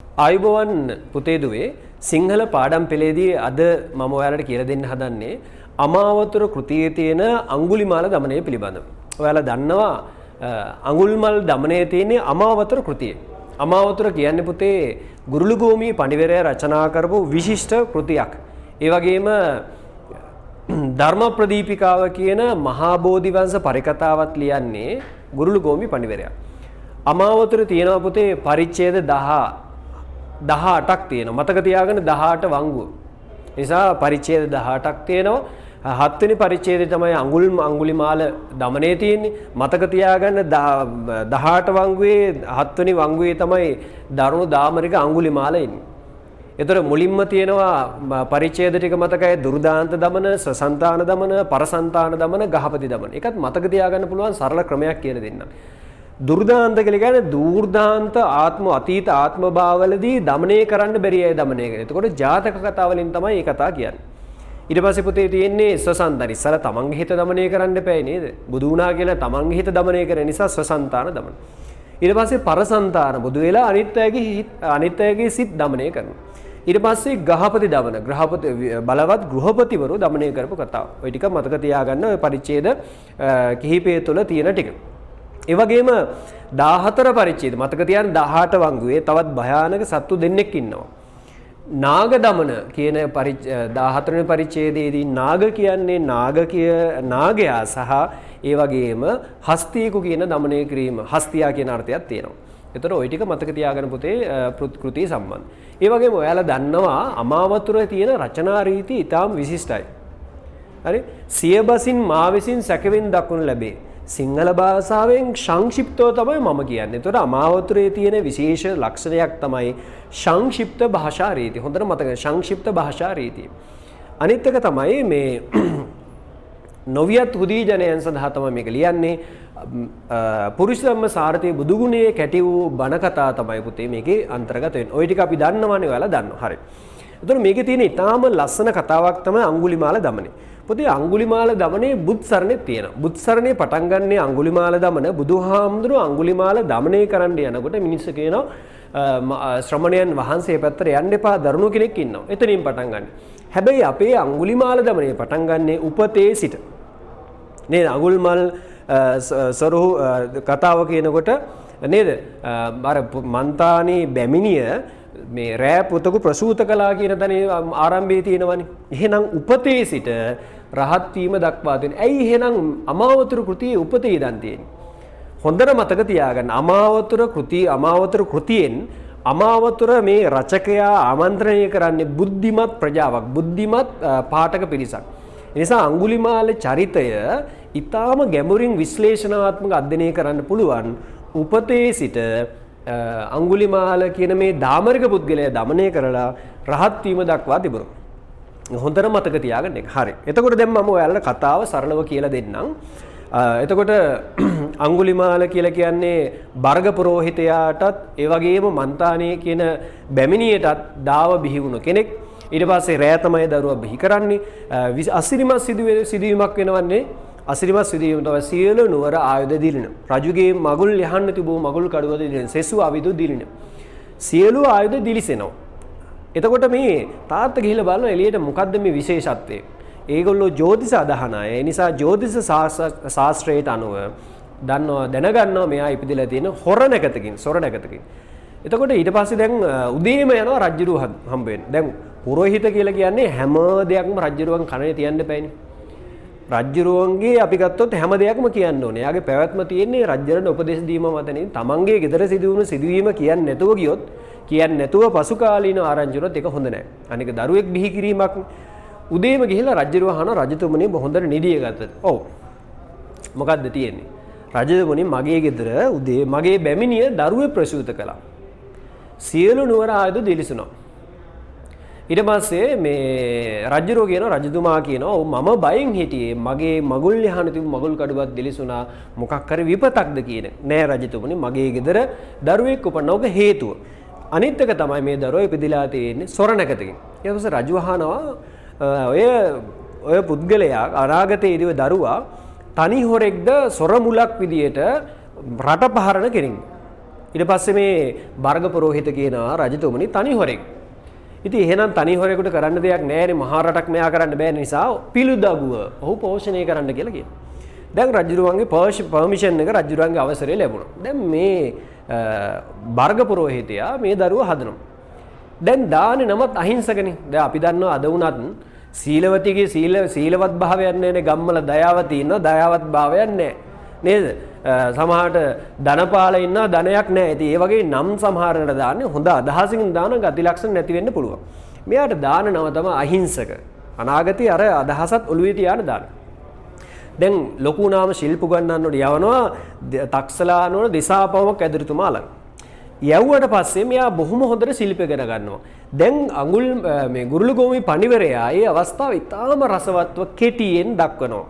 ආයුබෝවන් පුතේ දුවේ සිංහල පාඩම් පෙළේදී අද මම ඔයාලට කියලා දෙන්න හදන්නේ අමාවතුර කෘතියේ තියෙන අඟුලිමාල දමනය පිළිබඳව. ඔයාලා දන්නවා අඟුලිමාල දමනයේ තියෙන අමාවතුර කෘතිය. අමාවතුර කියන්නේ පුතේ ගුරුළුගෝමි පඬිවරයා රචනා කරපු විශිෂ්ට කෘතියක්. ඒ වගේම ධර්ම ප්‍රදීපිකාව කියන මහා බෝධිවංශ පරිකතාවත් ලියන්නේ ගුරුළුගෝමි පඬිවරයා. අමාවතුර තියෙනවා පුතේ පරිච්ඡේද 18ක් තියෙනවා. මතක තියාගන්න 18 වංගුව. නිසා පරිච්ඡේද 18ක් තියෙනවා. 7 වෙනි පරිච්ඡේදය තමයි අඟුලිමාල දමනයේ තියෙන්නේ. මතක තියාගන්න 18 වංගුවේ 7 වෙනි වංගුවේ තමයි දරුණු දාමරික අඟුලිමාල ඉන්නේ. ඒතර මුලින්ම තියෙනවා පරිච්ඡේද ටික මතකයි දුර්දාන්ත දමන, සසන්තාන දමන, පරසන්තාන දමන, ගහපති දමන. ඒකත් මතක තියාගන්න පුළුවන් සරල ක්‍රමයක් කියලා දෙන්නම්. දුර්දාන්ත කියලා කියන්නේ දුර්දාන්ත ආත්ම අතීත ආත්ම භාවවලදී දමනය කරන්න බැරි අය දමනය කරනවා. එතකොට ජාතක කතා වලින් තමයි මේ කතා කියන්නේ. ඊට පස්සේ පුතේ තියෙන්නේ සසන්තන. ඉස්සර තමන්ගේ හිත දමනය කරන්න එපා නේද? බුදු වුණා කියලා තමන්ගේ හිත දමනය කරන නිසා සසන්තාන දමන. ඊට පස්සේ පරසන්තාන බුදු වෙලා අනිත් අයගේ සිත් දමනය කරනවා. ඊට පස්සේ ගහපති දමන බලවත් ගෘහපතිවරු දමනය කරපු කතාව. ওই ටික මතක තියාගන්න ඔය පරිච්ඡේද කිහිපය තුළ තියෙන ටික. ඒ වගේම 14 පරිච්ඡේද මතක තියාගන්න 18 වංගුවේ තවත් භයානක සත්තු දෙන්නෙක් ඉන්නවා. නාග දමන කියන 14 වෙනි පරිච්ඡේදයේදී නාග කියන්නේ නාගයා සහ ඒ වගේම හස්තියෙකු කියන දමනය කිරීම හස්තියා කියන අර්ථයක් තියෙනවා. ඒතර ওই ටික මතක තියාගන්න පුතේ කෘතිය සම්බන්ධ. ඒ වගේම ඔයාලා දන්නවා අමාවතුරේ තියෙන රචනා රීති ඉතාම විශිෂ්ටයි. හරි? සියබසින් මා විසින් සැකෙමින් දක්වනු ලැබේ. සිංහල භාෂාවෙන් සංක්ෂිප්තව තමයි මම කියන්නේ. ඒතකොට අමාවතුරේ තියෙන විශේෂ ලක්ෂණයක් තමයි සංක්ෂිප්ත භාෂා රීතිය. හොඳට මතක සංක්ෂිප්ත භාෂා රීතිය. අනිත් එක තමයි මේ නොවියත් හුදී ජනයන් සඳහා තමයි මේක ලියන්නේ. පුරුෂ ධම්ම සාරතී බුදුගුණයේ කැටි වූ බණ කතා තමයි පුතේ මේකේ අන්තර්ගත වෙන්නේ. ওই ටික අපි දන්නවනේ ඔයාලා දන්නවා. හරි. ඒතකොට මේකේ තියෙන ඊටාම ලස්සන කතාවක් තමයි අඟුලිමාල දමනය. පුතේ අඟුලිමාල දමනේ බුත්සරණේ තියෙනවා. බුත්සරණේ පටන් ගන්නේ අඟුලිමාල දමන බුදුහාමුදුරුවෝ අඟුලිමාල දමනය කරන්න යනකොට මිනිස්සු කියනවා ශ්‍රමණයන් වහන්සේ පැත්තට යන්න එපා දරුණු කෙනෙක් ඉන්නවා. එතනින් පටන් ගන්න. හැබැයි අපේ අඟුලිමාල දමනේ පටන් ගන්නේ උපතේ සිට. නේද? අඟුලිමාල සරුහු කතාව කියනකොට නේද? අර මන්තානේ බැමිණිය මේ රෑ පුතකු ප්‍රසූත කළා කියන තැනේ ආරම්භයේ තියෙනවනේ. එහෙනම් උපතේ සිට රහත් වීම දක්වා තියෙන. ඇයි එහෙනම් අමාවතුර කෘතියේ උපතේ ඉඳන් තියෙන්නේ? හොඳට මතක තියාගන්න. අමාවතුර කෘතියෙන් අමාවතුර මේ රචකයා ආමන්ත්‍රණය කරන්නේ බුද්ධිමත් ප්‍රජාවක්, බුද්ධිමත් පාඨක පිරිසක්. ඒ නිසා අඟුලිමාල චරිතය ඊටාම ගැඹුරින් විශ්ලේෂණාත්මක අධ්‍යයනය කරන්න පුළුවන් උපතේ සිට අඟුලිමාල කියන මේ දාමරික පුද්ගලයා දමනය කරලා රහත් වීම දක්වා තිබුණා. හොඳට මතක තියාගන්න එක. හරි. එතකොට දැන් මම ඔයාලට කතාව සරලව කියලා දෙන්නම්. එතකොට අඟුලිමාල කියලා කියන්නේ බර්ග පුරෝහිතයාටත් ඒ වගේම මන්තානේ කියන බැමිණියටත් දාව බිහි වුණු කෙනෙක්. ඊට පස්සේ රෑ තමයි දරුවා බිහි කරන්නේ. අසිරිමත් සිදුවීමක් වෙනවන්නේ අසිරිමත් සිදුවීම තමයි සියලු නුවර ආයුධ දිලින. රජුගේ මගුල් යහන්න තිබූ මගුල් කඩුවද දිලින. සෙසු අවිදු දිලින. සියලු ආයුධ දිලිසෙනවා. එතකොට මේ තාත්තා ගිහිල්ලා බලනවා එළියට මොකද්ද මේ විශේෂත්වය? ඒගොල්ලෝ ජ්‍යොතිෂ අදහන අය. ඒ නිසා ජ්‍යොතිෂ ශාස්ත්‍රයට අනුව දැනගන්නවා මෙයා ඉපදිලා තියෙන සොරණකතකින්. එතකොට ඊට පස්සේ දැන් උදේම යනවා රජුරුව හම්බ වෙන්න. දැන් පුරোহিত කියලා කියන්නේ හැම දෙයක්ම රජුරුවන් කනේ තියන්න එපායිනේ. රජ්ජුරුවන්ගේ අපි ගත්තොත් හැම දෙයක්ම කියන්න ඕනේ. එයාගේ පැවැත්ම තියෙන්නේ රජ්ජරණ උපදේශ දීම මතනේ. තමන්ගේ ගෙදර සිදුවුණු සිදුවීම කියන්නේ නැතුව ගියොත්, කියන්නේ නැතුව පසු කාලීන ආරංචි වුණොත් ඒක හොඳ නැහැ. අනික දරුවෙක් බිහි කිරීමක් උදේම ගිහිල්ලා රජ්ජුරුව අහන රජතුමනි හොඳට නිදිය ගත්තද? ඔව්. මොකද්ද තියෙන්නේ? රජතුමනි මගේ ගෙදර උදේ මගේ බැමිණිය දරුවෙක් ප්‍රසූත කළා. සියලු නුවර ආයුධ දිලිසුණා. ඊට පස්සේ මේ රජුරෝ කියනවා රජතුමා කියනවා ඔව් මම බයෙන් හිටියේ මගේ මගුල් යහන තිබු මගුල් කඩුවක් දිලිසුණා මොකක් හරි විපතක්ද කියන නෑ රජතුමනි මගේ ගෙදර දරුවෙක් උපන්න ඔබ හේතුව අනිත් එක තමයි මේ දරුවා ඉපදිලා තියෙන්නේ සොරණකතකින් ඊට පස්සේ රජු අහනවා ඔය පුද්ගලයා අනාගතයේදී දරුවා තනි හොරෙක්ද සොර මුලක් විදියට රට පහරන කෙනෙක්ද ඊට පස්සේ මේ බර්ග පුරෝහිත කියනවා රජතුමනි තනි හොරෙක්. ඉතින් එහෙනම් තනි හොරෙකුට කරන්න දෙයක් නැහැ නේ මහා රටක් මෙයා කරන්න බෑ නිසා පිළුදගුව ඔහු පෝෂණය කරන්න කියලා කියනවා. දැන් රජුරුවන්ගේ පර්මිෂන් එක රජුරුවන්ගේ අවසරය ලැබුණා. දැන් මේ බර්ග පුරෝහිතයා මේ දරුවා හදනවා. දැන් දානේ නමත් අහිංසකනේ. දැන් අපි දන්නවා අද වුණත් සීලවතිගේ සීලවත් භාවයක් නැහැනේ ගම්වල දයාවති ඉන්නවා දයාවත් භාවයක් නැහැ. නේද? සමහරට ධනපාල ඉන්නවා ධනයක් නැහැ. ඉතින් ඒ වගේ නම් සමහරකට දාන්නේ හොඳ අදහසින් දාන ගති ලක්ෂණ නැති වෙන්න පුළුවන්. මෙයාට දාන නම තමයි අහිංසක. අනාගතේ අර අදහසත් ඔළුවේ තියාන දාන. දැන් ලොකු නාම ශිල්ප ගන්නන්නට යවනවා තක්සලානෝන දිසාපවමක් ඇදුරුතුමා ළඟ. යවුවට පස්සේ මෙයා බොහොම හොඳට ශිල්ප ඉගෙන ගන්නවා. දැන් අඟුල් මේ ගුරුළුගෝමි පණිවරයා ඒ අවස්ථාව ඉතාම රසවත්ව කෙටියෙන් දක්වනවා.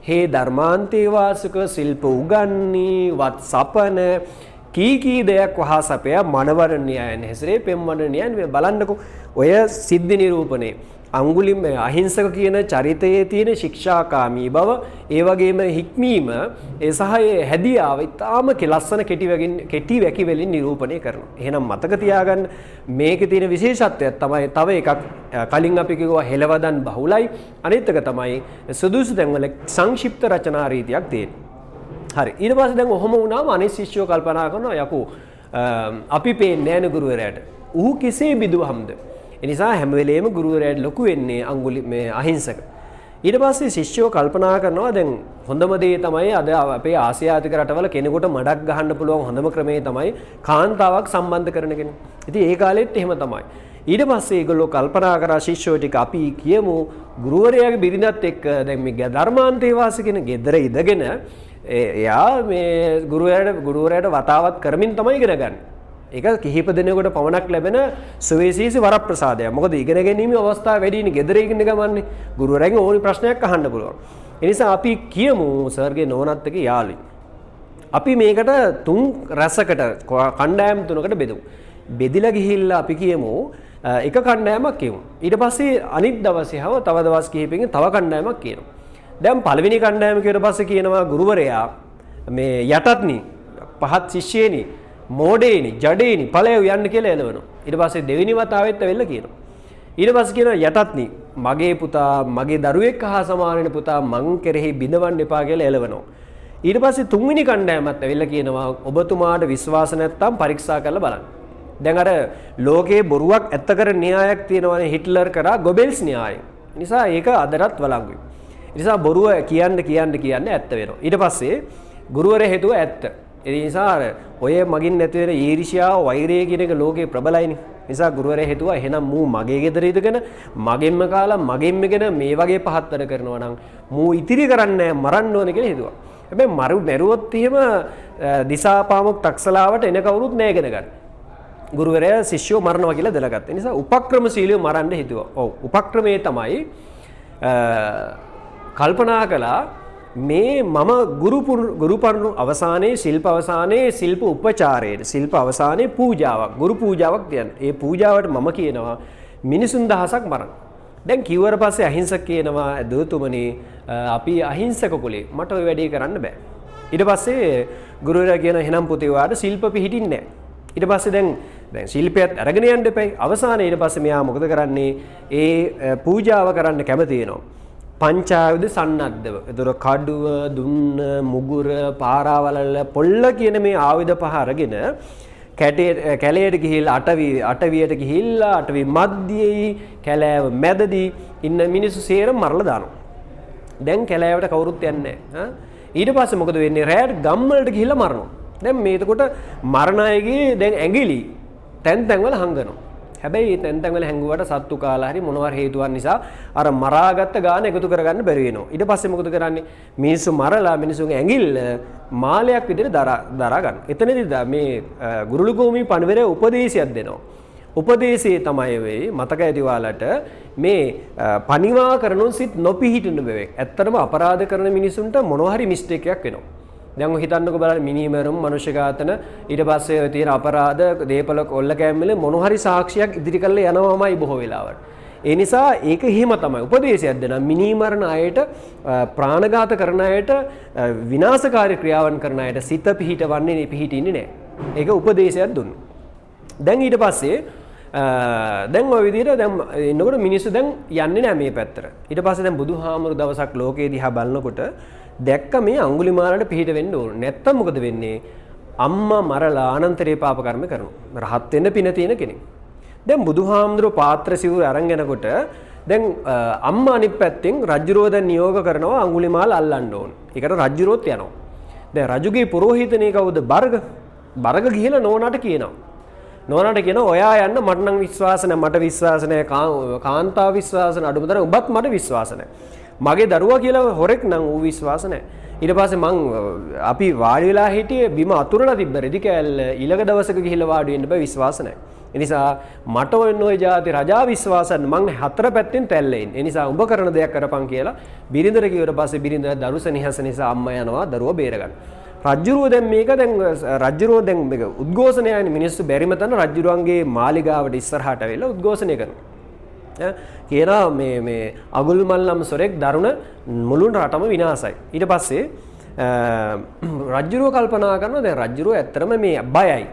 හේ ධර්මාන්තේ වාසක ශිල්ප උගන්නී වත් සපන කී දෙයක් වහා සපය මනවරණ්‍යයන් හැසිරේ පෙම්වරණ්‍යයන් බලන්නකෝ ඔය සිද්ධි නිරූපණේ අඟුලිම අහිංසක කියන චරිතයේ තියෙන ශික්ෂාකාමී බව ඒ වගේම හික්මීම ඒ සහ හැදියාව ඉතාම ලස්සන කෙටි වැකි වලින් නිරූපණය කරනවා. එහෙනම් මතක තියාගන්න මේකේ තියෙන විශේෂත්වයක් තමයි තව එකක් කලින් අපි කිව්වා හෙළවදන් බහුලයි අනිත් එක තමයි සුදුසු තැන්වල සංක්ෂිප්ත රචනා රීතියක් තියෙනවා. හරි ඊට පස්සේ දැන් ඔහොම වුණාම අනිත් ශිෂ්‍යෝ කල්පනා කරනවා යකෝ අපි පේන්නේ නැහැ නේ ගුරුවරයාට. ඌ කෙසේ බිදුවම්ද? එනිසා හැම වෙලේම ගුරුවරයාට ලොකු වෙන්නේ අඟුලි මේ අහිංසක. ඊට පස්සේ ශිෂ්‍යෝ කල්පනා කරනවා දැන් හොඳම දේ තමයි අද අපේ ආසියාතික රටවල කෙනෙකුට මඩක් ගහන්න පුළුවන් හොඳම ක්‍රමය තමයි කාන්තාවක් සම්බන්ධ කරන කෙනෙක්. ඉතින් ඒ කාලෙත් එහෙම තමයි. ඊට පස්සේ ඒගොල්ලෝ කල්පනා කරා ශිෂ්‍යෝ ටික අපි කියමු ගුරුවරයාගේ බිරිඳත් එක්ක දැන් මේ ධර්මාන්තේ වාසිකෙන ගෙදර ඉඳගෙන එයා මේ ගුරුවරයාට වතාවත් කරමින් තමයි ඉගෙන ගන්න. ඒක කිහිප දිනයකට පමණක් ලැබෙන සුවේසීසි වරප්‍රසාදයක්. මොකද ඉගෙන ගැනීමේ අවස්ථාව වැඩිනේ ගෙදර ඉගෙන ගමන්නේ. ගුරුවරයාගෙන් ඕනි ප්‍රශ්නයක් අහන්න පුළුවන්. ඒ නිසා අපි කියමු සර්ගේ නෝනත් එක්ක යාළුයි. අපි මේකට තුන් රසකට කණ්ඩායම් තුනකට බෙදමු. බෙදිලා ගිහිල්ලා අපි කියමු එක කණ්ඩායමක් කියමු. ඊට පස්සේ අනිත් දවසේ හව තව දවස් කිහිපකින් තව කණ්ඩායමක් කියනවා. දැන් පළවෙනි කණ්ඩායම ඊට පස්සේ කියනවා ගුරුවරයා මේ යටත්නි පහත් ශිෂ්‍යේනි මෝඩේනි ජඩේනි ඵලයව යන්න කියලා එළවනවා. ඊට පස්සේ දෙවෙනි වතාවෙත් ඇවිල්ලා කියනවා. ඊට පස්සේ කියනවා යටත්නි මගේ පුතා මගේ දරුවෙක් හා සමාන වෙන පුතා මං කෙරෙහි බිඳවන්න එපා කියලා එළවනවා. ඊට පස්සේ තුන්වෙනි කණ්ඩායමත් ඇවිල්ලා කියනවා ඔබතුමාට විශ්වාස නැත්නම් පරීක්ෂා කරලා බලන්න. දැන් අර ලෝකේ බොරුවක් ඇත්ත කර න්‍යායක් තියෙනවානේ හිට්ලර් කරා ගොබෙල්ස් න්‍යායය. නිසා ඒක අදටත් වළංගුයි. ඒ නිසා බොරුව කියන්න ඇත්ත වෙනවා. ඊට පස්සේ ගුරුවරයා හිතුව ඇත්ත. ඒ නිසා ඔය මගින් නැති වෙන ඊර්ෂ්‍යාව වෛරය කියන එක ලෝකේ ප්‍රබලයිනේ. නිසා ගුරුවරයා හිතුවා එහෙනම් මූ මගේ ගෙදර ඉඳගෙන මගෙන්ම කාලා මගෙන්ම ගෙන මේ වගේ පහත් වැඩ කරනවා නම් මූ ඉතිරි කරන්නේ මරන්න ඕනේ කියලා හිතුවා. හැබැයි මරුවොත් එහෙම දිසාපාමොක් තක්සලාවට එන කවුරුත් නැහැ ඉගෙන ගන්න. ගුරුවරයා ශිෂ්‍යෝ මරනවා කියලා දැනගත්තා. ඒ නිසා උපක්‍රමශීලීව මරන්න හිතුවා. ඔව් උපක්‍රමයේ තමයි කල්පනා කළා මේ මම ගුරුපරුණු අවසානයේ ශිල්ප අවසානයේ ශිල්ප උපචාරයේ ශිල්ප අවසානයේ පූජාවක් ගුරු පූජාවක් තියන. ඒ පූජාවට මම කියනවා මිනිසුන් දහසක් මරන්න. දැන් කිව්වර පස්සේ අහිංසක කියනවා දූතුමනි අපි අහිංසක කුලේ මට ওই වැඩේ කරන්න බෑ. ඊට පස්සේ ගුරුවරයා කියන එහෙනම් පුතේ ඔයාට ශිල්ප පිහිටින්නේ නැහැ. ඊට පස්සේ දැන් ශිල්පයත් අරගෙන යන්න එපයි. අවසානයේ ඊට පස්සේ මෙයා මොකද කරන්නේ? ඒ පූජාව කරන්න කැමති වෙනවා. පංචායුධ සන්නද්ධව. ඒතර කඩුව, දුන්න, මුගුර, පාරාවලල්ල, පොල්ල කියන මේ ආයුධ පහ අරගෙන කැලයට ගිහිල්ලා අටවියට ගිහිල්ලා අටවි මැද්දේ කැලෑව මැදදී ඉන්න මිනිස්සු සේරම මරලා දානවා. දැන් කැලෑවට කවුරුත් යන්නේ නැහැ. ඊට පස්සේ මොකද වෙන්නේ? රැයට ගම් වලට ගිහිල්ලා මරනවා. දැන් මේකට මරණ අයගේ දැන් ඇඟිලි තැන් තැන්වල හංගනවා. හැබැයි තැන් තැන්වල හැංගුවට සත්තු කාලා හරි මොනවා හේතුවක් නිසා අර මරාගත්ත ගාන එකතු කරගන්න බැරි වෙනවා. ඊට පස්සේ මොකද කරන්නේ? මිනිස්සු මරලා මිනිසුන්ගේ ඇඟිල්ල මාලයක් විදිහට දරා ගන්න. එතනදී මේ ගුරුළුගෝමි පණිවරය උපදේශයක් දෙනවා. උපදේශයේ තමයි වෙයි මතක ඇති ඔයාලට මේ පණිවා කරනොත් සිත් නොපිහිටින බව. ඇත්තටම අපරාධ කරන මිනිසුන්ට මොනවා හරි මිස්ටේක් එකක් වෙනවා. දැන් ඔය හිතන්නකෝ බලන්න මිනිමරුම් මනුෂ්‍ය ඝාතන ඊට පස්සේ තියෙන අපරාධ දීපල කොල්ල කැම්මල මොන හරි සාක්ෂියක් ඉදිරි කරලා යනවාමයි බොහෝ වෙලාවට. ඒ නිසා ඒක හිම තමයි උපදේශයක් දෙන මිනිමරණ අයට ප්‍රාණඝාත කරන අයට විනාශකාරී ක්‍රියාවන් කරන අයට සිත පිහිටවන්නේ පිහිටින්නේ නැහැ. ඒක උපදේශයක් දුන්නා. දැන් ඊට පස්සේ දැන් ඔය විදිහට දැන් එන්නකොට මිනිස්සු දැන් යන්නේ නැහැ මේ පැත්තට. ඊට පස්සේ දැන් බුදුහාමුදුරු දවසක් ලෝකේ දිහා බලනකොට දැක්ක මේ අඟුලිමාලට පිහිට වෙන්න ඕන. නැත්තම් මොකද වෙන්නේ? අම්මා මරලා අනන්තරේ පාප කර්ම කරනවා. රහත් වෙන්න පින තියෙන කෙනෙක්. දැන් බුදුහාමුදුරු පාත්‍ර සිවුර අරන් යනකොට දැන් අම්මා අනිත් පැත්තෙන් රජුරෝ දැන් නියෝග කරනවා අඟුලිමාල අල්ලන්න ඕන. ඒකට රජුරෝත් යනවා. දැන් රජුගේ පුරෝහිතනේ කවුද? බර්ග. බර්ග ගිහිලා නෝනාට කියනවා. නෝනාට කියනවා ඔයා යන්න මට නම් විශ්වාස නැහැ, මට විශ්වාස නැහැ, කාන්තාව විශ්වාස නැහැ, අඩුමතර ඔබත් මට විශ්වාස නැහැ. මගේ දරුවා කියලා හොරෙක් නම් ඌ විශ්වාස නැහැ. ඊට පස්සේ අපි වාඩි වෙලා හිටියේ බිම අතුරලා තිබ්බ රෙදි කෑල්ල ඊළඟ දවසක ගිහිල්ලා වාඩි වෙන්න බෑ විශ්වාස නැහැ. ඒ නිසා මට ඔය જાති රජා විශ්වාසන් මං හතර පැත්තෙන් තැල්ලෙන්නේ. ඒ නිසා උඹ කරන දෙයක් කරපන් කියලා බිරිඳට කිව්වට පස්සේ බිරිඳ දරුස නිහස නිසා අම්මා යනවා දරුවා බේරගන්න. රජ්ජුරුව දැන් මේක දැන් රජ්ජුරුව දැන් මේක උද්ඝෝෂණයයි මිනිස්සු බැරිම තන රජ්ජුරුවන්ගේ මාලිගාවට ඉස්සරහට වෙලා උද්ඝෝෂණය කරනවා. කියනවා මේ අගුල්මල් නම් සොරෙක් දරුණ මුළු රටම විනාශයි. ඊට පස්සේ රජ්ජුරුව කල්පනා කරනවා දැන් රජ්ජුරුව ඇත්තටම මේ බයයි.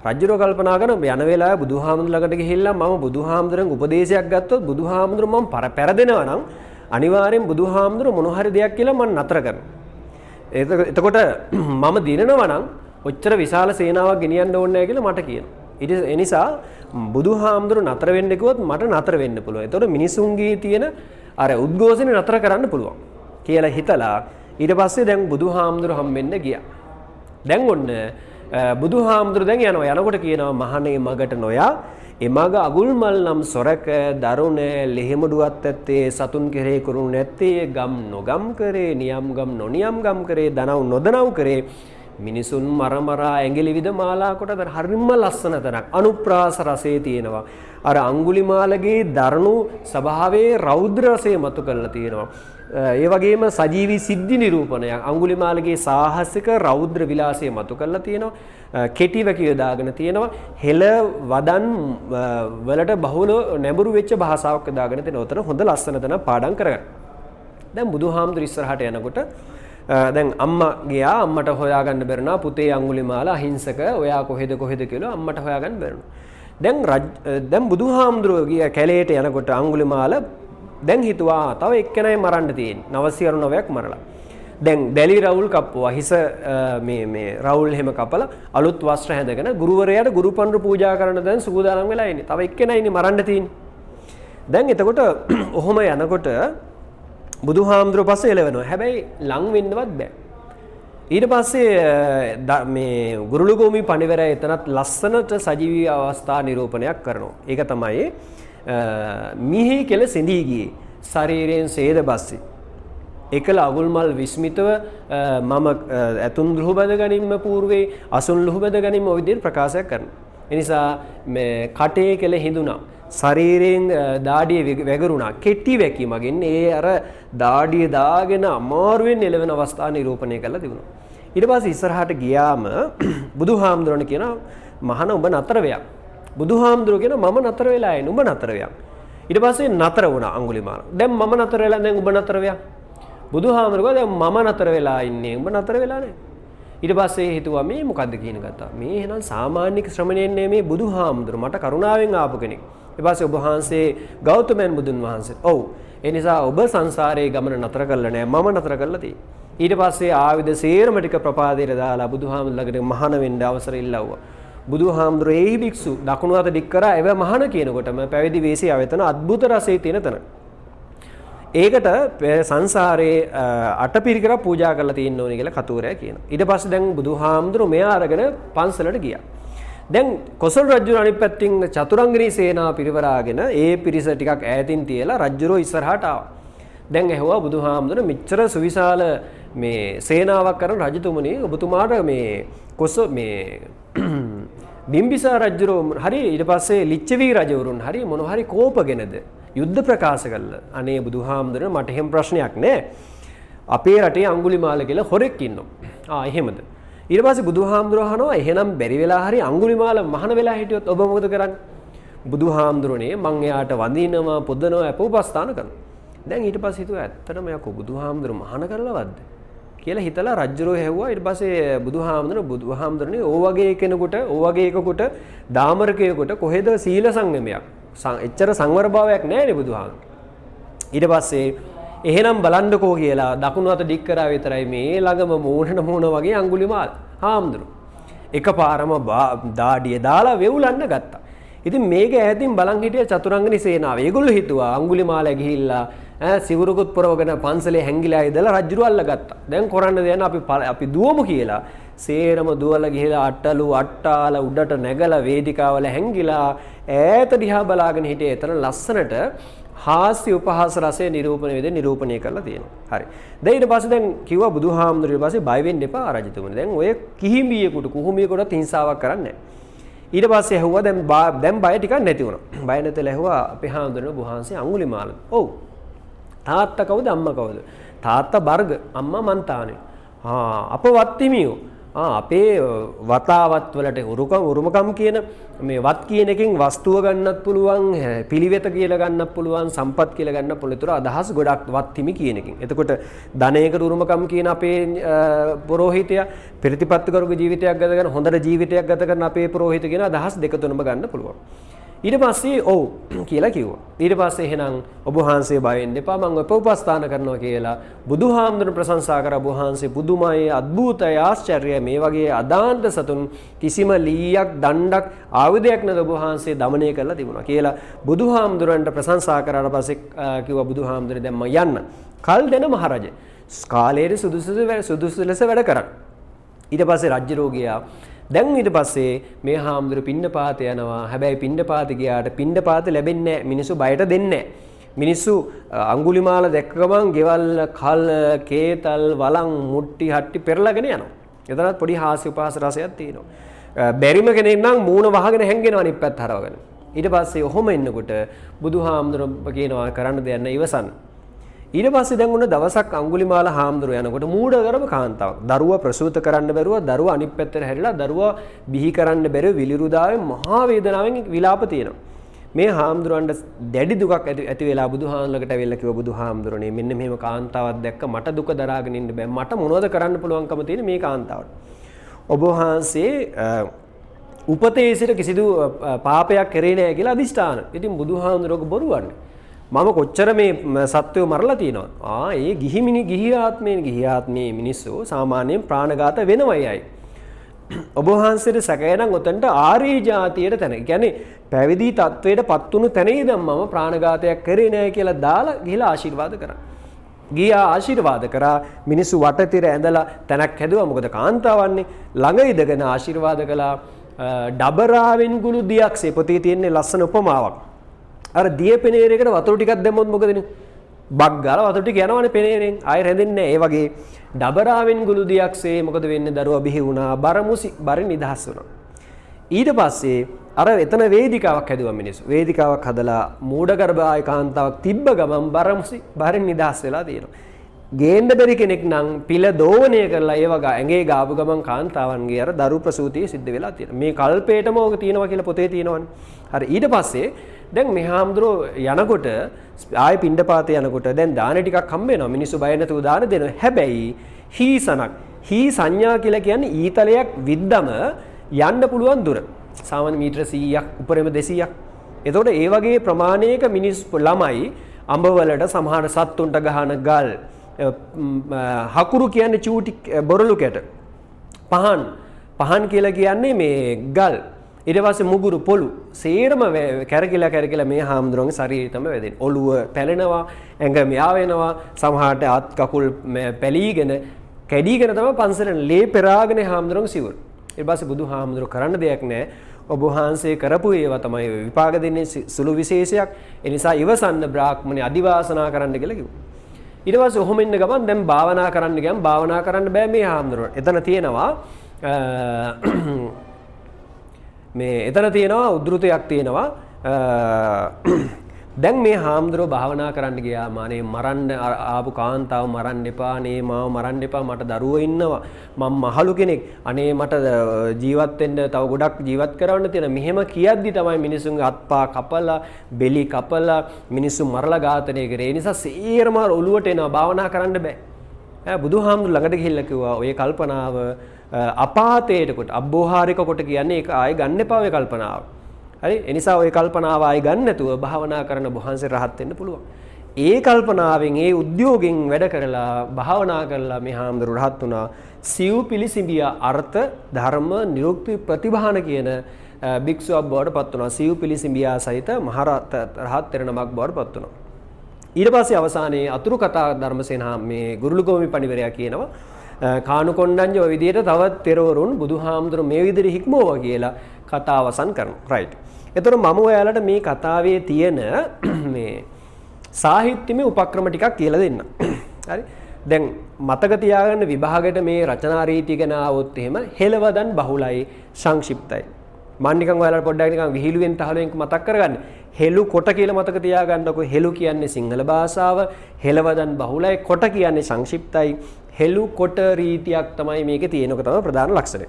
රජ්ජුරුව කල්පනා කරන යන වෙලාවේ බුදුහාමුදුර ළඟට ගිහිල්ලා මම බුදුහාමුදුරන් උපදේශයක් ගත්තොත් බුදුහාමුදුර මම පෙරදෙනවා නම් අනිවාර්යෙන් බුදුහාමුදුර මොන හරි දෙයක් කියලා මම නතර කරනවා. එතකොට මම දිනනවා නම් ඔච්චර විශාල සේනාවක් ගෙනියන්න ඕනේ නැහැ කියලා මට කියනවා. ඒ නිසා බුදුහාමුදුර නතර වෙන්න කිව්වොත් මට නතර වෙන්න පුළුවන්. එතකොට මිනිසුන්ගේ තියෙන අර උද්ඝෝෂණය නතර කරන්න පුළුවන් කියලා හිතලා ඊට පස්සේ දැන් බුදුහාමුදුර හම්බෙන්න ගියා. දැන් ඔන්න බුදුහාමුදුර දැන් යනවා. යනකොට කියනවා මහණේ මගට නොයා එමග අගුල්මල් නම් සොරක දරුණ ලෙහෙමුඩුවත් ඇත්තේ සතුන් කෙරේ කරුණු නැත්තේ ගම් නොගම් කරේ නියම් ගම් නොනියම් ගම් කරේ දනව් නොදනව් කරේ මිනිසුන් මරමරා ඇඟිලි විද මාලා කොට අතර හරිම ලස්සන තැනක් අනුප්‍රාස රසයේ තියෙනවා. අර අඟුලිමාලගේ දරණු ස්වභාවයේ රෞද්‍ර රසය මතු කරලා තියෙනවා. ඒ වගේම සජීවී සිද්ධි නිරූපණයක් අඟුලිමාලගේ සාහසික රෞද්‍ර විලාසය මතු කරලා තියෙනවා. කෙටි වැකිය දාගෙන තියෙනවා. හෙළ වදන් වලට බහුල නැඹුරු වෙච්ච භාෂාවක් දාගෙන තියෙනවා. උතන හොඳ ලස්සන තැන පාඩම් කරගන්න. දැන් බුදුහාමුදුර ඉස්සරහට යනකොට දැන් අම්මා ගියා. අම්මට හොයාගන්න බැරුණා. පුතේ අඟුලිමාල අහිංසක. ඔයා කොහෙද කියලා අම්මට හොයාගන්න බැරුණා. දැන් බුදුහාමුදුරුවෝ ගිය කැලේට යනකොට අඟුලිමාල දැන් හිතුවා තව එක්කෙනයි මරන්න තියෙන්නේ. 999ක් මරලා. දැන් දැලි රවුල් කප්පුවා. හිස මේ රවුල් එහෙම කපලා අලුත් වස්ත්‍ර හැඳගෙන ගුරුවරයාට ගුරු පඬුරු පූජා කරන්න දැන් සූදානම් වෙලා ඉන්නේ. තව එක්කෙනයිනේ මරන්න තියෙන්නේ. දැන් එතකොට ඔහොම යනකොට බුදුහාමුදුරුවෝ පස්සේ එළවෙනවා. හැබැයි ලං වෙන්නවත් බෑ. ඊට පස්සේ මේ ගුරුළුගෝමි පණිවරය එතනත් ලස්සනට සජීවී අවස්ථා නිරූපණයක් කරනවා. ඒක තමයි මිහි කෙල සිඳී ගියේ ශරීරයෙන් සේද බස්සි. එකල අගුල්මල් විස්මිතව මම ඇතුන් ලුහු බැඳ ගැනීම పూర్වේ අසුන් ලුහු බැඳ ගැනීම ඔය විදිහට ප්‍රකාශයක් කරනවා. ඒ නිසා මේ කටේ කෙල හිඳුණා. ශරීරයෙන් දාඩිය වැගරුණා. කෙටි වැකීමකින් ඒ අර දාඩිය දාගෙන අමාරුවෙන් එළවෙන අවස්ථා නිරූපණය කරලා තිබුණා. ඊට පස්සේ ඉස්සරහට ගියාම බුදුහාමුදුරණ කියනවා මහණ ඔබ නතර වෙයක්. බුදුහාමුදුරුවෝ කියනවා මම නතර වෙලා ඉන්නේ. ඔබ නතර වෙයක්. ඊට පස්සේ නතර වුණා අඟුලිමාල. දැන් මම නතර වෙලා දැන් ඔබ නතර වෙයක්. බුදුහාමුදුරුවෝ දැන් මම නතර වෙලා ඉන්නේ. ඔබ නතර වෙලා නැහැ. ඊට පස්සේ හිතුවා මේ මොකද්ද කියන කතාව. මේ එහෙනම් සාමාන්‍ය ශ්‍රමණයෙක් නෙමේ බුදුහාමුදුරුවෝ මට කරුණාවෙන් ආපු කෙනෙක්. ඊට පස්සේ ඔබ වහන්සේ ගෞතමයන් බුදුන් වහන්සේ. ඔව්. ඒ නිසා ඔබ සංසාරයේ ගමන නතර කළා නෑ. මම නතර කළා තියෙන්නේ. ඊට පස්සේ ආයුධ සේරම ටික ප්‍රපාදයට දාලා බුදුහාමුදුරුවෝ ළඟට මහාන වෙන්න අවසර ඉල්ලවුවා. බුදුහාමුදුරුවෝ ඒ භික්ෂු දකුණු අත දික් කරා එව මහාන කියනකොටම පැවිදි වේසී ආයතන අద్భుත රසයේ තියෙන තැන. ඒකට සංසාරේ අටපිරිකර පූජා කරලා තියෙන්න ඕනේ කියලා කතෝරයා කියනවා. ඊට පස්සේ දැන් බුදුහාමුදුරුවෝ මෙයා අරගෙන පන්සලට ගියා. දැන් කොසල් රජු අනිත් පැත්තෙන් චතුරංගිනී සේනාව පිරිවරාගෙන ඒ පිරිස ටිකක් ඈතින් තියලා රජුරෝ ඉස්සරහට ආවා. දැන් ඇහුවා බුදුහාමුදුරුවෝ මෙච්චර සුවිශාල මේ සේනාවක් කරන රජතුමනි ඔබතුමාට මේ මේ බිම්බිසාර රජුරෝ හරි ඊට පස්සේ ලිච්ඡවි රජවරුන් හරි මොන හරි කෝපගෙනද යුද්ධ ප්‍රකාශ කළා. අනේ බුදුහාමුදුරුවෝ මට එහෙම ප්‍රශ්නයක් නෑ. අපේ රටේ අඟුලිමාල කියලා හොරෙක් ඉන්නවා. එහෙමද? ඊට පස්සේ බුදුහාමුදුරුවෝ අහනවා එහෙනම් බැරි වෙලා හරි අඟුලිමාල මහාන වෙලා හිටියොත් ඔබ මොකද කරන්නේ? බුදුහාමුදුරුවනේ මං එයාට වඳිනවා පොදනවා අපෝපස්ථාන කරනවා. දැන් ඊට පස්සේ හිතුවා ඇත්තටම යකෝ බුදුහාමුදුරුවෝ මහාන කරලවද්ද? කියලා හිතලා රජ්ජුරුව හැව්වා. ඊට පස්සේ බුදුහාමුදුරනේ ඕ වගේ කෙනෙකුට ඕ වගේ එකකට දාමරකයෙකුට කොහෙද සීල සංයමයක් එච්චර සංවර භාවයක් නැහැ නේ බුදුහාමුදුර. ඊට පස්සේ එහෙනම් බලන්නකෝ කියලා දකුණු අත ඩික් කරා විතරයි මේ ළඟම මූණ වගේ අඟුලිමාල හාමුදුරු. එකපාරම දාඩිය දාලා වෙවුලන්න ගත්තා. ඉතින් මේක ඈතින් බලන් හිටිය චතුරංගනි සේනාව. ඒගොල්ලෝ හිතුවා අඟුලිමාල ගිහිල්ලා සිවුරුකුත් පුරවගෙන පන්සලේ හැංගිලා ඉඳලා රජුරු අල්ලගත්තා. දැන් කරන්න දෙන්න අපි දුවමු කියලා. සේරම දුවලා ගිහිලා අට්ටාල උඩට නැගලා වේදිකාවල හැංගිලා ඈත දිහා බලාගෙන හිටියේ. එතන ලස්සනට හාස්‍ය උපහාස රසය නිරූපණය කරලා තියෙනවා. හරි. දැන් ඊට පස්සේ දැන් කිව්වා බුදුහාමුදුරුවෝ ඊට පස්සේ බය වෙන්න එපා රජතුමනි. දැන් ඔය කිහිඹියෙකුට කුහුඹියෙකුට හිංසාවක් කරන්නේ නැහැ. ඊට පස්සේ ඇහුවා දැන් බය ටිකක් නැති වුණා. බය නැතිලා ඇහුවා අපේ හාමුදුරුවෝ වහන්සේ අඟුලිමාල. ඔව්. තාත්තා කවුද අම්මා කවුද? තාත්තා බර්ග අම්මා මන්තානේ. අප වත්තිමියෝ. අපේ වතාවත් වලට උරුමකම් කියන මේ වත් කියන එකෙන් වස්තුව ගන්නත් පුළුවන් පිළිවෙත කියලා ගන්නත් පුළුවන් සම්පත් කියලා ගන්නත් පුළුවන්. ඒතර අදහස් ගොඩක් වත්තිමි කියන එකෙන්. එතකොට ධනයකට උරුමකම් කියන අපේ පොරෝහිතයා ප්‍රතිපත්තිකරුගේ ජීවිතයක් ගත කරන හොඳට ජීවිතයක් ගත කරන අපේ පොරෝහිත කියන අදහස් දෙක තුනම ගන්න පුළුවන්. ඊට පස්සේ ඔව් කියලා කිව්වා. ඊට පස්සේ එහෙනම් ඔබ වහන්සේ බය වෙන්න එපා මම උපස්ථාන කරනවා කියලා බුදුහාමුදුරන් ප්‍රශංසා කරා. ඔබ වහන්සේ පුදුමයි අద్භූතයි ආශ්චර්යයි මේ වගේ අදාන්ත සතුන් කිසිම ලීයක් දණ්ඩක් ආයුධයක් නැද ඔබ වහන්සේ දමනය කරලා තිබුණා කියලා බුදුහාමුදුරන්ට ප්‍රශංසා කරාට පස්සේ කිව්වා බුදුහාමුදුරේ දැන් මම යන්න. කල් දෙන මහරජ කාලයේ සුදුසු ලෙස වැඩ කරා. ඊට පස්සේ රජ්ජුරුවෝ ගියා. දැන් ඊට පස්සේ මේ හාමුදුරු පිණ්ඩපාත යනවා. හැබැයි පිණ්ඩපාත ගියාට පිණ්ඩපාත ලැබෙන්නේ නැහැ. මිනිස්සු බයට දෙන්නේ නැහැ. මිනිස්සු අඟුලිමාල දැක්ක ගමන් ගෙවල් කල් කේතල් වලං මුට්ටි හට්ටි පෙරලාගෙන යනවා. එතනත් පොඩි හාස්‍ය උපහාස රසයක් තියෙනවා. බැරිම කෙනෙක් නම් මූණ වහගෙන හැංගෙනවා අනිත් පැත්ත හරවගෙන. ඊට පස්සේ ඔහොම ඉන්නකොට බුදුහාමුදුරු කියනවා කරන්න දෙයක් නැහැ ඉවසන්න. ඊට පස්සේ දැන් උන දවසක් අඟුලිමාල හාමුදුරුවෝ යනකොට මූඩ කරම කාන්තාවක් දරුවා ප්‍රසූත කරන්න බැරුව දරුවා අනිත් පැත්තට හැරිලා දරුවා බිහි කරන්න බැරුව විලිරුදාවෙන් මහා වේදනාවෙන් විලාප තියෙනවා. මේ හාමුදුරුවන්ට දැඩි දුකක් ඇති වෙලා බුදුහාමුදුරලකට ඇවිල්ලා කිව්වා බුදුහාමුදුරනේ මෙන්න මෙහෙම කාන්තාවක් දැක්ක මට දුක දරාගෙන ඉන්න බෑ. මට මොනවද කරන්න පුළුවන්කම තියෙන මේ කාන්තාවට. ඔබ වහන්සේ උපතේ සිට කිසිදු පාපයක් කරේ නැහැ කියලා අදිෂ්ඨාන. ඉතින් බුදුහාමුදුරුවෝ බොරුවන්නේ. මම කොච්චර මේ සත්වයෝ මරලා තියෙනවා. ඒ ගිහි ආත්මේ මිනිස්සු සාමාන්‍යයෙන් ප්‍රාණඝාත වෙනවයි අය. ඔබ වහන්සේට සැකයනම් ඔතනට ආර්ය જાතියට තැන. ඒ කියන්නේ පැවිදි තත්වයට පත් වුණු තැනේ ඉඳන් මම ප්‍රාණඝාතයක් කරේ නැහැ කියලා දාලා ගිහිලා ආශිර්වාද කරා. ගියා ආශිර්වාද කරා මිනිස්සු වටතිර ඇඳලා තැනක් හැදුවා. මොකද කාන්තාවන්නේ ළඟ ඉඳගෙන ආශිර්වාද කළා. ඩබරාවෙන් ගුළු දියක්සේ පොතේ තියෙන ලස්සන උපමාවක්. අර දිය පෙනේරයකට වතුර ටිකක් දැම්මොත් මොකද වෙන්නේ? බක් ගාලා වතුර ටික යනවනේ පෙනේරෙන්. ආයෙ රැඳෙන්නේ නැහැ. ඒ වගේ ඩබරාවෙන් ගුළු දියක්සේ මොකද වෙන්නේ? දරුවා බිහි වුණා. බර නිදහස් වුණා. ඊට පස්සේ අර එතන වේදිකාවක් හැදුවා මිනිස්සු. වේදිකාවක් හදලා මූඩගර්භාය කාන්තාවක් තිබ්බ ගමන් බරෙන් නිදහස් වෙලා තියෙනවා. ගේන්න බැරි කෙනෙක් නම් පිළ දෝවණය කරලා ඒ වගේ ඇඟේ ගාපු ගමන් කාන්තාවන්ගේ අර දරු ප්‍රසූතිය සිද්ධ වෙලා තියෙනවා. මේ කල්පේටම ඕක තියෙනවා කියලා පොතේ තියෙනවනේ. හරි ඊට පස්සේ දැන් මේ හාමුදුරුවෝ යනකොට ආයෙ පිණ්ඩපාතේ යනකොට දැන් දාන ටිකක් හම්බ වෙනවා. මිනිස්සු බය නැතුව දාන දෙනවා. හැබැයි හීසනක් සංඥා කියලා කියන්නේ ඊතලයක් විද්දම යන්න පුළුවන් දුර. සාමාන්‍ය මීටර 100ක් උඩරෙම 200ක්. එතකොට ඒ වගේ ප්‍රමාණයක මිනිස්සු ළමයි අඹවලට සමහර සත්තුන්ට ගහන ගල් හකුරු කියන්නේ චූටි බොරළු කැට. පහන් කියලා කියන්නේ මේ ගල්. ඊට පස්සේ මුගුරු පොළු සේරම කැරකිලා මේ හාමුදුරුවන්ගේ ශරීරයටම වැදෙන. ඔළුව පැලෙනවා, ඇඟ මෙයා වෙනවා, සමහරට අත් කකුල් පැලීගෙන කැඩීගෙන තමයි පන්සලෙන් ලේ පෙරාගෙන හාමුදුරුවන්ගේ සිවුර. ඊට පස්සේ බුදුහාමුදුරුවෝ කරන්න දෙයක් නැහැ. ඔබ වහන්සේ කරපු ඒවා තමයි විපාක දෙන්නේ සුළු විශේෂයක්. ඒ නිසා ඉවසන්න බ්‍රාහ්මණේ අදිවාසනා කරන්න කියලා කිව්වා. ඊට පස්සේ ඔහොම ඉන්න ගමන් දැන් භාවනා කරන්න ගියම් භාවනා කරන්න බෑ මේ හාමුදුරුවෝ. එතන තියෙනවා උද්ෘතයක් තියෙනවා. දැන් මේ හාමුදුරුවෝ භාවනා කරන්න ගියාම අනේ මරන්න ආපු කාන්තාව මරන්න එපා, අනේ මාව මරන්න එපා, මට දරුවෝ ඉන්නවා, මම මහලු කෙනෙක්, අනේ මට ජීවත් වෙන්න තව ගොඩක් ජීවත් කරවන්න තියෙන. මෙහෙම කියද්දි තමයි මිනිසුන්ගේ අත්පා කපලා, බෙලි කපලා මිනිස්සු මරලා ඝාතනය කරේ. ඒ නිසා සේරම ඔළුවට එනවා භාවනා කරන්න බෑ. බුදුහාමුදුරු ළඟට ගිහිල්ලා කිව්වා ඔය කල්පනාව අපාතේට කොට අබ්බෝහාරික කොට කියන්නේ ඒක ආයෙ ගන්න එපා ඔය කල්පනාව. හරි? ඒ නිසා ඔය කල්පනාව ආයෙ ගන්න නැතුව භාවනා කරන බොහන්සේ රහත් වෙන්න පුළුවන්. ඒ කල්පනාවෙන් ඒ උද්‍යෝගෙන් වැඩ කරලා භාවනා කරලා මේ හාමුදුරු රහත් වුණා. සිව් පිළිසිඹිය අර්ථ ධර්ම නිරුක්ති ප්‍රතිභාන කියන භික්ෂුවක් බවට පත් වුණා. සිව් පිළිසිඹියා සහිත මහරහත් රහත් වෙනමක් බවට පත් වුණා. ඊට පස්සේ අවසානයේ අතුරු කතා ධර්මසේන මේ ගුරුලුගෝමි පණිවරයා කියනවා කානුකොණ්ඩඤ්ඤ ඔය විදිහට තවත් තෙරවරුන් බුදුහාමුදුරු මේ විදිහට හික්මෝවා කියලා කතා අවසන් කරනවා. රයිට්. එතකොට මම ඔයාලට මේ කතාවේ තියෙන මේ සාහිත්‍යමය උපක්‍රම ටිකක් කියලා දෙන්න. හරි? දැන් මතක තියාගන්න විභාගයට මේ රචනා රීතිය ගැන આવොත් එහෙම හෙළවදන් බහුලයි සංක්ෂිප්තයි. මම නිකන් ඔයාලට පොඩ්ඩක් නිකන් විහිළුවෙන් තහලුවෙන් මතක් කරගන්න. හෙළු කොට කියලා මතක තියාගන්නකො. හෙළු කියන්නේ සිංහල භාෂාව, හෙළවදන් බහුලයි, කොට කියන්නේ සංක්ෂිප්තයි. හෙළු කොට රීතියක් තමයි මේකේ තියෙනක තමයි ප්‍රධාන ලක්ෂණය.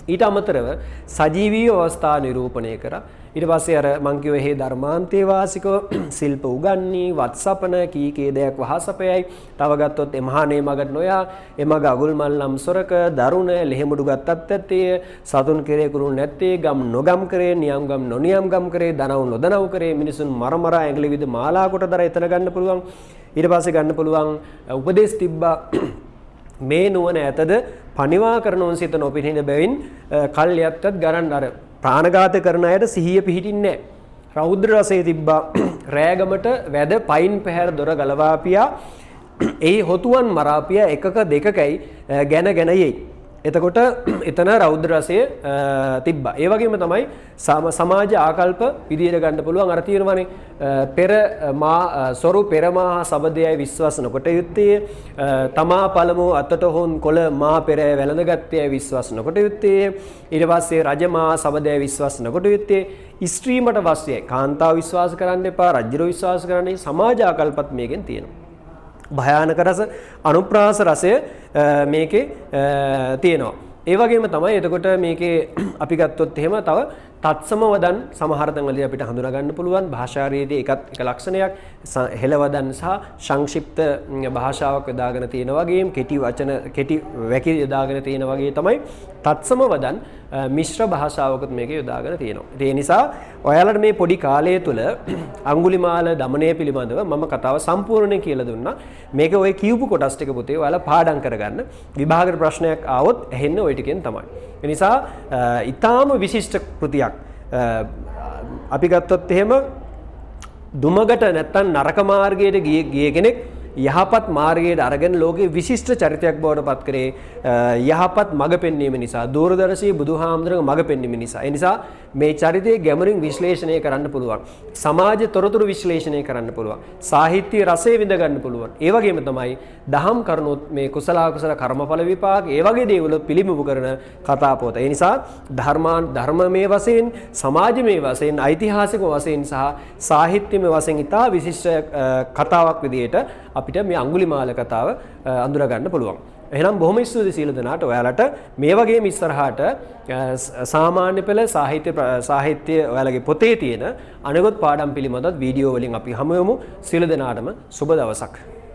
ඊට අමතරව සජීවී අවස්ථා නිරූපණය කරා. ඊට පස්සේ අර මං කිව්ව හේ ධර්මාන්තේ වාසිකව ශිල්ප උගන්වී වත්සපන කීකේ දෙයක් වහසපයයි. තව ගත්තොත් එමහානේ මගට නොයා එමග අගුල් මල්ලම් සොරක දරුණ ලෙහෙමුඩු ගත්තත් ඇත්තේ සතුන් කෙරේ කුරුල් නැත්තේ ගම් නොගම් කරේ නියම් ගම් නොනියම් ගම් කරේ දනව් නොදනව් කරේ මිනිසුන් මර ඇඟිලි විද මාලා කොට දර එතන ගන්න පුළුවන්. ඊට පස්සේ ගන්න පුළුවන් උපදේශ තිබ්බා මේ නුවණ ඇතද පණිවා කරනෝන් සිත නොපිහින බැවින් කල්යත්තත් ගණන් අර ප්‍රාණඝාත කරන අයට සිහිය පිහිටින්නේ නැහැ. රෞද්‍ර රසයේ තිබ්බා රෑගමට වැද පයින් පැහැර දොර ගලවාපියා එහි හොතුවන් මරාපියා එකක දෙකකයි ගැන යයි. එතකොට එතන රෞද්‍ර රසය තිබ්බා. ඒ වගේම තමයි සමාජ ආකල්ප විදියට ගන්න පුළුවන්. අර තියෙනවානේ පෙර මා සොරු පෙරමා සබදයයි විශ්වාස නොකොට යුත්තේ තමා පළමු අතට හොන් කොළ මා පෙර වැළඳගත්තේ විශ්වාස නොකොට යුත්තේ ඊට පස්සේ රජමා සබදයයි විශ්වාස නොකොට යුත්තේ ස්ත්‍රීමට වශ්‍යයි කාන්තාව විශ්වාස කරන්න එපා රජුව විශ්වාස කරන්න. සමාජ ආකල්පත් මේකෙන් තියෙනවා. භයානක රස අනුප්‍රාස රසය මේකේ තියෙනවා. ඒ වගේම තමයි එතකොට මේකේ අපි ගත්තොත් එහෙම තව තත්සම වදන් සමහර තැන්වලදී අපිට හඳුනා ගන්න පුළුවන් භාෂාරීදී එක ලක්ෂණයක් හෙළවදන් සහ සංක්ෂිප්ත භාෂාවක් යොදාගෙන තියෙන වගේම කෙටි වචන කෙටි වැකි යොදාගෙන තියෙන වගේ තමයි තත්සම වදන් මිශ්‍ර භාෂාවකුත් මේකේ යොදාගෙන තියෙනවා. ඒ නිසා ඔයාලට මේ පොඩි කාලය තුල අඟුලිමාල දමනය පිළිබඳව මම කතාව සම්පූර්ණයෙන් කියලා දුන්නා. මේක ඔය කියූපු කොටස් ටික පුතේ ඔයාලා පාඩම් කරගන්න. විභාගයට ප්‍රශ්නයක් ආවොත් ඇහෙන්නේ ওই ටිකෙන් තමයි. ඒ නිසා ඊටාම විශිෂ්ට කෘතියක් අපි ගත්තොත් එහෙම දුමකට නැත්තම් නරක මාර්ගයට ගිය කෙනෙක් යහපත් මාර්ගයට අරගෙන ලෝකේ විශිෂ්ට චරිතයක් බවට පත් කරේ යහපත් මඟ පෙන්වීම නිසා දූරදර්ශී බුදුහාමුදුරගේ මඟ පෙන්වීම නිසා. ඒ නිසා මේ චරිතයේ ගැඹුරින් විශ්ලේෂණය කරන්න පුළුවන්. සමාජ තොරතුරු විශ්ලේෂණය කරන්න පුළුවන්. සාහිත්‍ය රසය විඳ ගන්න පුළුවන්. ඒ වගේම තමයි දහම් කරුණොත් මේ කුසල අකුසල කර්මඵල විපාක ඒ වගේ දේවල් පිළිඹු කරන කතා පොත. ඒ නිසා ධර්මමය වශයෙන් සමාජමය වශයෙන් ඓතිහාසික වශයෙන් සහ සාහිත්‍යමය වශයෙන් ඉතා විශිෂ්ට කතාවක් විදිහට අපිට මේ අඟුලිමාල කතාව අඳුර ගන්න පුළුවන්. එහෙනම් බොහොම ස්තුතියි සියලු දෙනාට. ඔයාලට මේ වගේම ඉස්සරහට සාමාන්‍ය පෙළ සාහිත්‍ය ඔයාලගේ පොතේ තියෙන අනෙකුත් පාඩම් පිළිබඳව වීඩියෝ වලින් අපි හමු වෙමු. සියලු දෙනාටම සුබ දවසක්.